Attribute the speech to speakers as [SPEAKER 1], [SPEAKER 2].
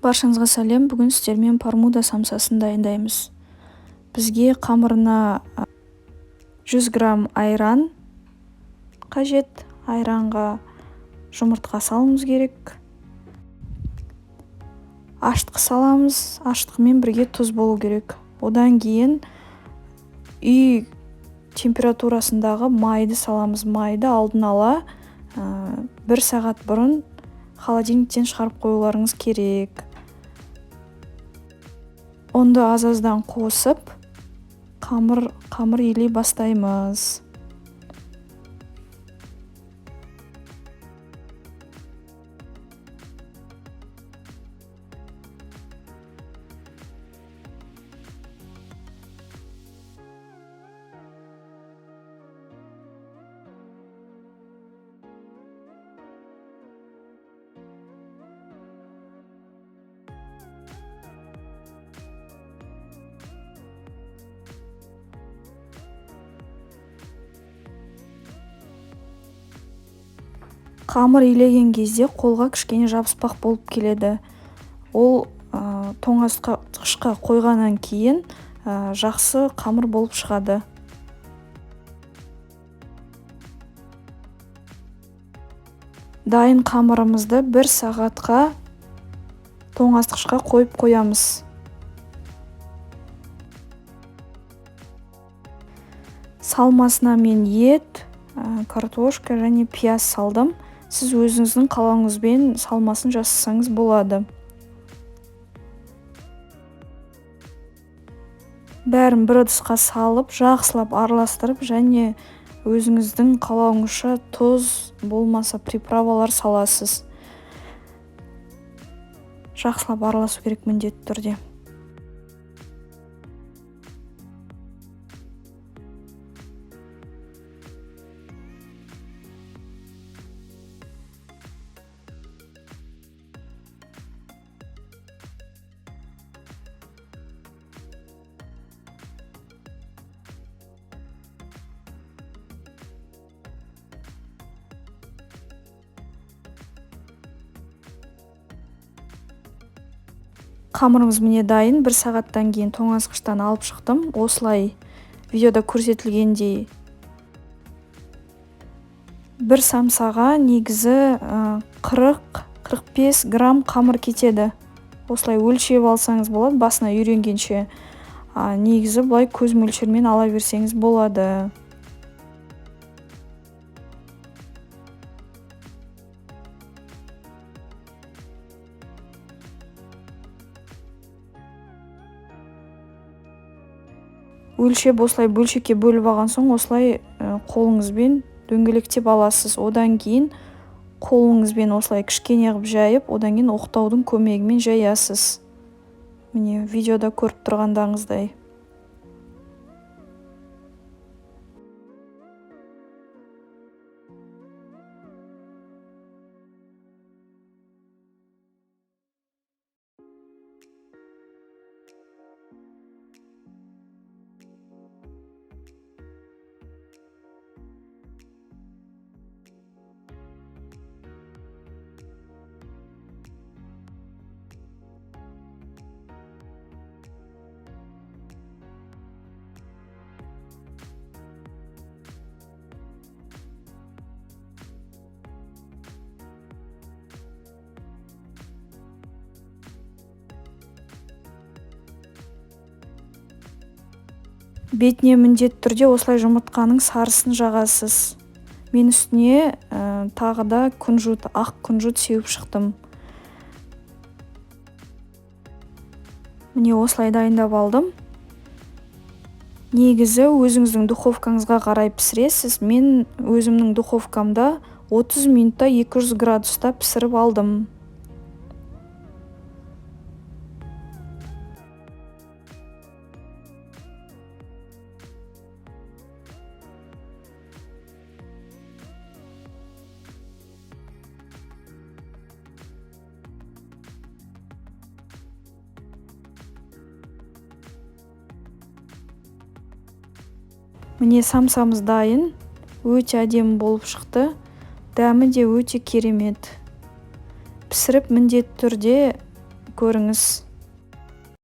[SPEAKER 1] Баршаңызға сәлем. Бүгін сіздермен пармуда самсасын дайындаймыз. Бізге қамырына 100 грамм айран қажет. Айранға жұмыртқа салуымыз керек. Аштық саламыз. Аштықмен бірге тұз болу керек. Одан кейін үй температурасындағы майды саламыз. Майды алдын ала 1 сағат бұрын холодильниктен шығарып қоюларыңыз керек. Онды аз-аздан қосып, қамыр илей бастаймыз. Қамыр илеген кезде қолға кішкене жабыспақ болып келеді. Ол тоңазытқышқа қойғаннан кейін жақсы қамыр болып шығады. Дайын қамырымызды 1 сағатқа тоңазытқышқа қойып қоямыз. Салмасына мен ет, картошка және пияз салдым. Сіз өзіңіздің қалауыңызбен салмасын жасасаңыз болады. Бәрін бір ыдысқа салып, жақсылап араластырып, және өзіңіздің қалауыңызша тұз болмаса приправалар саласыз. Жақсылап араласу керек міндетті түрде. Қамырымыз міне дайын. 1 сағаттан кейін тоңазытқыштан алып шықтым. Осылай видеода көрсетілгендей 1 самсаға негізі 40-45 грамм қамыр кетеді. Осылай өлшеп алсаңыз болады, басына үйренгенше. Негізі бұлай көз мөлшермен ала берсеңіз болады. Өлшеп осылай бөлшекке бөліп алған соң, осылай қолыңызбен дөңгелектеп аласыз. Одан кейін қолыңызбен осылай кішкене қылып жайып, одан кейін оқтаудың көмегімен жаясыз. Міне видеода көріп тұрғандағыңыздай. Бетіне міндетті түрде осылай жұмыртқаның сарысын жағасыз. Мен үстіне тағы да ақ күнжут сеуіп шықтым. Міне осылай дайындап алдым. Негізі өзіңіздің духовкаңызға қарай пісіресіз. Мен өзімнің духовкамда 30 минутта 200 градуста пісіріп алдым. Міне самсамыз дайын. Өте әдемі болып шықты. Дәмі де өте керемет. Пісіріп міндетті түрде көріңіз.